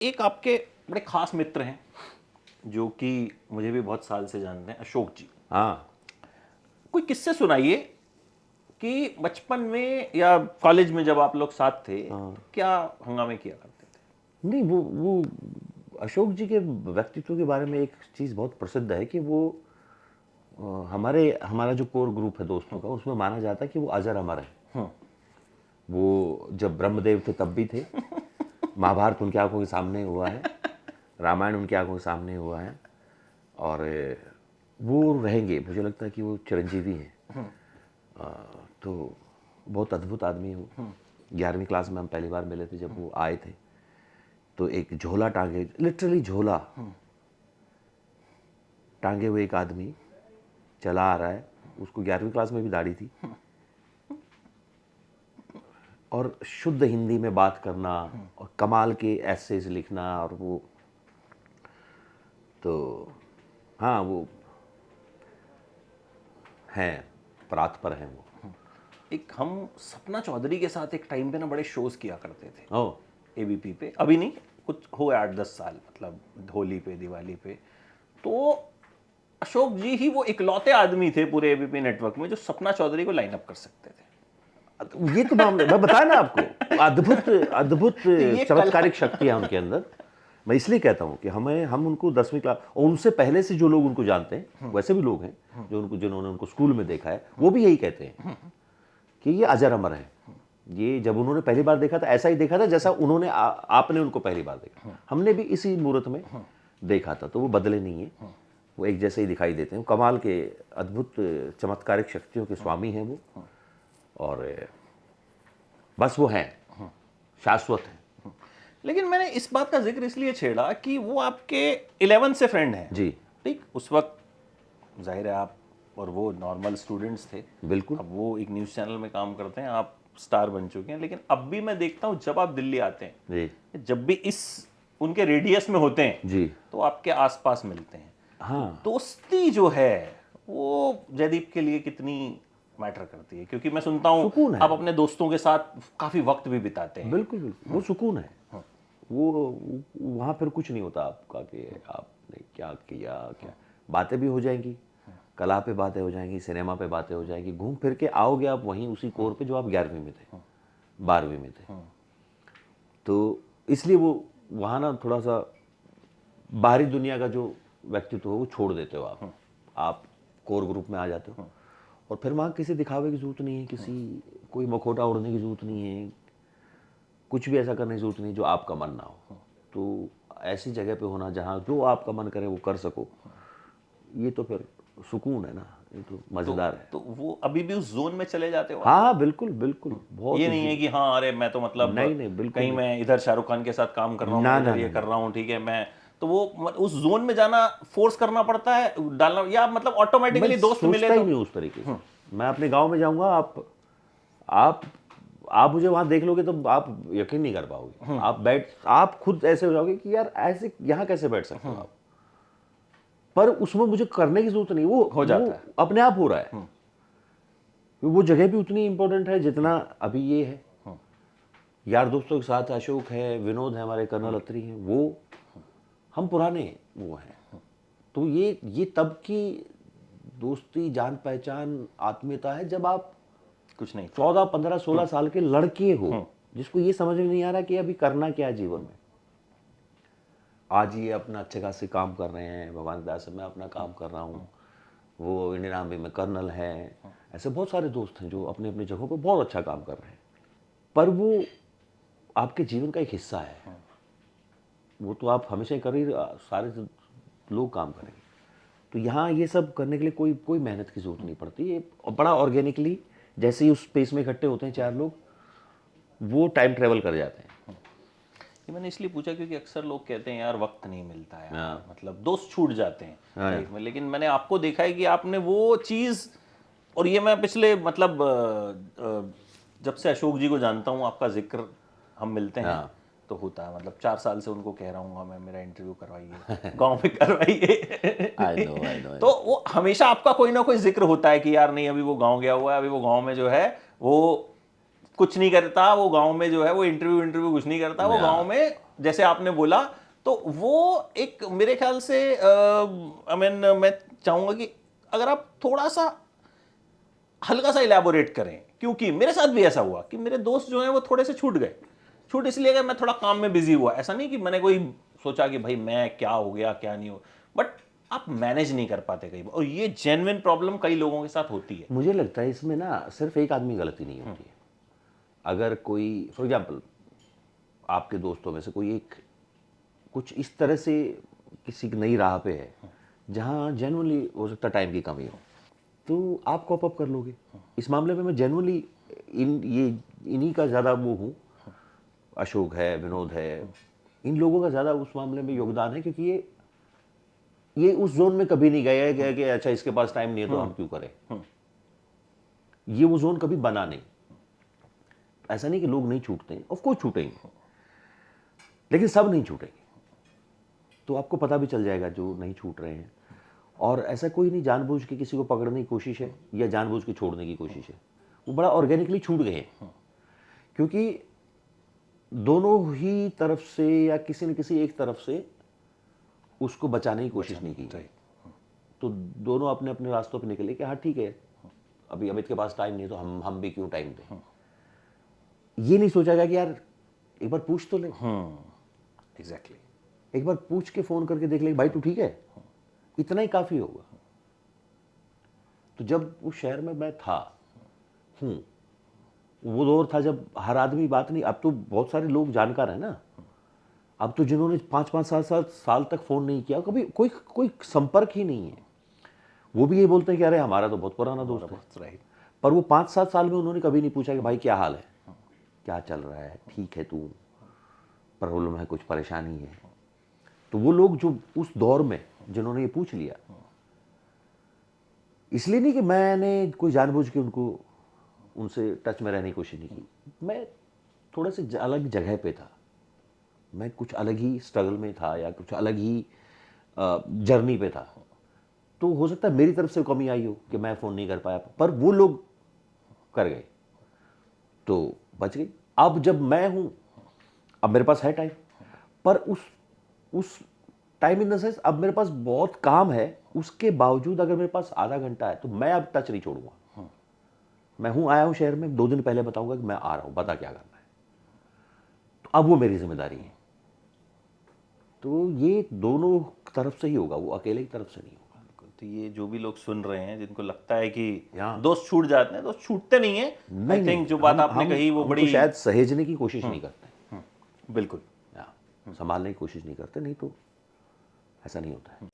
एक आपके बड़े खास मित्र हैं जो कि मुझे भी बहुत साल से जानते हैं, अशोक जी। हाँ। कोई किस्से सुनाइए कि बचपन में या कॉलेज में जब आप लोग साथ थे तो क्या हंगामे किया करते थे। नहीं, वो अशोक जी के व्यक्तित्व के बारे में एक चीज़ बहुत प्रसिद्ध है कि वो हमारा जो कोर ग्रुप है दोस्तों का, उसमें माना जाता है कि वो अजर अमर है। वो जब ब्रह्मदेव थे तब भी थे, महाभारत उनकी आंखों के सामने हुआ है, रामायण उनकी आंखों के सामने हुआ है, और वो रहेंगे। मुझे लगता है कि वो चिरंजीवी हैं। तो बहुत अद्भुत आदमी है वो। 11वीं क्लास में हम पहली बार मिले थे जब वो आए थे, तो एक झोला टांगे, लिटरली झोला टांगे हुए एक आदमी चला आ रहा है। उसको 11वीं क्लास में भी दाढ़ी थी, और शुद्ध हिंदी में बात करना और कमाल के एसेज लिखना, और वो तो हाँ, वो हैं, परात्पर हैं वो। एक हम सपना चौधरी के साथ एक टाइम पे ना बड़े शोज किया करते थे ओ, एबीपी पे। अभी नहीं, कुछ हो 8-10 साल, मतलब होली पे, दिवाली पे। तो अशोक जी ही वो इकलौते आदमी थे पूरे एबीपी नेटवर्क में जो सपना चौधरी को लाइन अप कर सकते थे। ये तो मामले मैं बताया ना आपको, अद्भुत अद्भुत ये चमत्कारिक शक्तियां उनके अंदर। मैं इसलिए कहता हूँ कि हम उनको 10वीं क्लास और उनसे पहले से जो लोग उनको जानते हैं, वैसे भी लोग हैं जिन्होंने उनको स्कूल में देखा है, वो भी यही कहते हैं कि ये अजर अमर है। ये जब उन्होंने पहली बार देखा था, ऐसा ही देखा था जैसा उन्होंने आपने उनको पहली बार देखा। हमने भी इसी मुहूर्त में देखा था, तो वो बदले नहीं है, वो एक जैसे ही दिखाई देते हैं। कमाल के अद्भुत चमत्कारिक शक्तियों के स्वामी हैं वो, और बस वो हैं, शाश्वत हैं। लेकिन मैंने इस बात का जिक्र इसलिए छेड़ा कि वो आपके 11 से फ्रेंड हैं जी, ठीक। उस वक्त जाहिर है आप और वो नॉर्मल स्टूडेंट्स थे। बिल्कुल। अब वो एक न्यूज़ चैनल में काम करते हैं, आप स्टार बन चुके हैं। लेकिन अब भी मैं देखता हूँ जब आप दिल्ली आते हैं, जी, जब भी इस उनके रेडियस में होते हैं जी, तो आपके आसपास मिलते हैं। हाँ, दोस्ती जो है वो जयदीप के लिए कितनी मैटर करती है, क्योंकि मैं सुनता हूँ सुकून है। आप अपने दोस्तों के साथ काफी वक्त भी बिताते हैं। बिल्कुल बिल्कुल, वो सुकून है। वो वहाँ फिर कुछ नहीं होता आपका कि आपने क्या किया, क्या बातें भी हो जाएंगी, कला पे बातें हो जाएंगी, सिनेमा पे बातें हो जाएंगी, घूम फिर के आओगे आप वहीं उसी कोर पे जो आप 11वीं में थे, 12वीं में थे। तो इसलिए वो वहाँ ना थोड़ा सा बाहरी दुनिया का जो व्यक्तित्व है वो छोड़ देते हो आप कोर ग्रुप में आ जाते हो, और फिर वहाँ किसी दिखावे की जरूरत नहीं है, किसी कोई मखौटा उड़ने की जरूरत नहीं है, कुछ भी ऐसा करने की जरूरत नहीं जो आपका मन ना हो। तो ऐसी जगह पे होना जहाँ जो आपका मन करे वो कर सको, ये तो फिर सुकून है ना, ये तो मजेदार है। तो वो अभी भी उस जोन में चले जाते हो आप? हाँ बिल्कुल बिल्कुल, बहुत ये नहीं है कि हाँ अरे मैं तो मतलब नहीं नहीं, बिल्कुल कहीं मैं इधर शाहरुख खान के साथ काम कर रहा हूँ, ना मैं ना इधर ये ना कर ना। रहा हूँ, ठीक है। मैं तो वो उस जोन में जाना फोर्स करना पड़ता है, डालना, या मतलब ऑटोमेटिकली मैं दोस्त मिले सोचता ही तो? नहीं उस तरीके से। मैं अपने गांव में जाऊंगा, आप आप मुझे वहां देख लोगे तो आप यकीन नहीं कर पाओगे। आप खुद ऐसे हो जाओगे कि यार ऐसे यहाँ कैसे बैठ सकते हो आप। पर उसमें मुझे करने की जरूरत नहीं, हो जाता वो है। अपने आप हो रहा है। वो जगह भी उतनी इंपॉर्टेंट है जितना अभी ये है। यार दोस्तों के साथ अशोक है, विनोद है, हमारे कर्नल अत्री हैं, वो हम पुराने वो हैं। तो ये तब की दोस्ती, जान पहचान, आत्मीयता है जब आप कुछ नहीं। 14, 15, 16 साल के लड़के हो, जिसको ये समझ में नहीं आ रहा कि अभी करना क्या है जीवन में। आज ये अपना अच्छे खासे काम कर रहे हैं, भगवान की दया से मैं अपना काम कर रहा हूँ, वो इंडियन आर्मी में कर्नल है। ऐसे बहुत सारे दोस्त हैं जो अपने अपने जगहों पर बहुत अच्छा काम कर रहे हैं, पर वो आपके जीवन का एक हिस्सा है। वो तो आप हमेशा ही कर ही, सारे लोग काम करेंगे। तो यहाँ ये सब करने के लिए कोई मेहनत की जरूरत नहीं पड़ती। ये बड़ा ऑर्गेनिकली, जैसे ही उस स्पेस में इकट्ठे होते हैं चार लोग, वो टाइम ट्रेवल कर जाते हैं। ये मैंने इसलिए पूछा क्योंकि अक्सर लोग कहते हैं यार वक्त नहीं मिलता है यार, मतलब दोस्त छूट जाते हैं लाइफ में। लेकिन मैंने आपको देखा है कि आपने वो चीज़, और ये मैं पिछले मतलब जब से अशोक जी को जानता हूँ, आपका जिक्र हम मिलते हैं तो होता है। मतलब 4 साल से उनको कह रहा हूँ मैं, मेरा इंटरव्यू करवाइए, गांव में करवाइए। I know. तो वो हमेशा आपका कोई ना कोई जिक्र होता है कि यार नहीं अभी वो गांव गया हुआ है, अभी वो गांव में जो है वो कुछ नहीं करता, वो गांव में जो है वो इंटरव्यू कुछ नहीं करता, वो गांव में जैसे आपने बोला, तो वो एक मेरे ख्याल से मैं चाहूंगा कि अगर आप थोड़ा सा हल्का सा इलेबोरेट करें, क्योंकि मेरे साथ भी ऐसा हुआ कि मेरे दोस्त जो हैं वो थोड़े से छूट गए। छूट इसलिए गए, मैं थोड़ा काम में बिजी हुआ। ऐसा नहीं कि मैंने कोई सोचा कि भाई मैं क्या हो गया क्या नहीं हो, बट आप मैनेज नहीं कर पाते कई बार, और ये जेन्युइन प्रॉब्लम कई लोगों के साथ होती है। मुझे लगता है इसमें ना सिर्फ एक आदमी गलती नहीं होती है। अगर कोई फॉर एग्जाम्पल आपके दोस्तों में से कोई एक कुछ इस तरह से किसी नई राह पे है जहाँ जेन्युइनली हो सकता है टाइम की कमी हो, तो आप कॉप अप कर लोगे। इस मामले में मैं जेन्युइनली इन्हीं का ज़्यादा वो हूँ, अशोक है, विनोद है, इन लोगों का ज़्यादा उस मामले में योगदान है, क्योंकि ये उस जोन में कभी नहीं गया है कि अच्छा इसके पास टाइम नहीं है तो हम क्यों करें। ये वो जोन कभी बना नहीं। ऐसा नहीं कि लोग नहीं छूटते हैं, ऑफ कोर्स छूटेंगे, लेकिन सब नहीं छूटेंगे। तो आपको पता भी चल जाएगा जो नहीं छूट रहे हैं। और ऐसा कोई नहीं जानबूझ के किसी को पकड़ने की कोशिश है या जानबूझ के छोड़ने की कोशिश है, वो बड़ा ऑर्गेनिकली छूट गए हैं, क्योंकि दोनों ही तरफ से या किसी न किसी एक तरफ से उसको बचाने की कोशिश नहीं की। तो दोनों अपने अपने रास्तों पर निकले कि हाँ ठीक है, अभी अमित के पास टाइम नहीं है तो हम भी क्यों टाइम दें। ये नहीं सोचा गया कि यार एक बार पूछ तो ले। एग्जैक्टली। एक बार पूछ के फोन करके देख ले भाई तू ठीक है, इतना ही काफी होगा। तो जब उस शहर में मैं था वो दौर था जब हर आदमी बात नहीं, अब तो बहुत सारे लोग जानकार है ना। अब तो जिन्होंने 5-5 साल तक फोन नहीं किया, कभी कोई संपर्क ही नहीं है, वो भी ये बोलते हैं कि अरे हमारा तो बहुत पुराना दोस्त है। पर वो 5-7 साल में उन्होंने कभी नहीं पूछा कि भाई क्या हाल है, क्या चल रहा है, ठीक है, तू प्रॉब्लम है, कुछ परेशानी है। तो वो लोग जो उस दौर में जिन्होंने ये पूछ लिया, इसलिए नहीं कि मैंने कोई जानबूझ के उनसे टच में रहने की कोशिश नहीं की, मैं थोड़ा से अलग जगह पे था, मैं कुछ अलग ही स्ट्रगल में था या कुछ अलग ही जर्नी पे था। तो हो सकता है मेरी तरफ से कमी आई हो कि मैं फ़ोन नहीं कर पाया, पर वो लोग कर गए तो बच गई। अब जब मैं हूं, अब मेरे पास है टाइम, पर उस टाइम इन द सेंस अब मेरे पास बहुत काम है, उसके बावजूद अगर मेरे पास आधा घंटा है तो मैं अब टच नहीं छोड़ूंगा। मैं आया हूं शहर में, 2 दिन पहले बताऊंगा कि मैं आ रहा हूं, बता क्या करना है। तो अब वो मेरी जिम्मेदारी है। तो ये दोनों तरफ से ही होगा, वो अकेले की तरफ से नहीं होगा। तो ये जो भी लोग सुन रहे हैं जिनको लगता है कि दोस्त छूट जाते हैं, दोस्त छूटते नहीं है। आई थिंक जो बात आपने कही वो बड़ी शायद सहेजने की कोशिश नहीं करते। बिल्कुल संभालने की कोशिश नहीं करते, नहीं तो ऐसा नहीं होता है।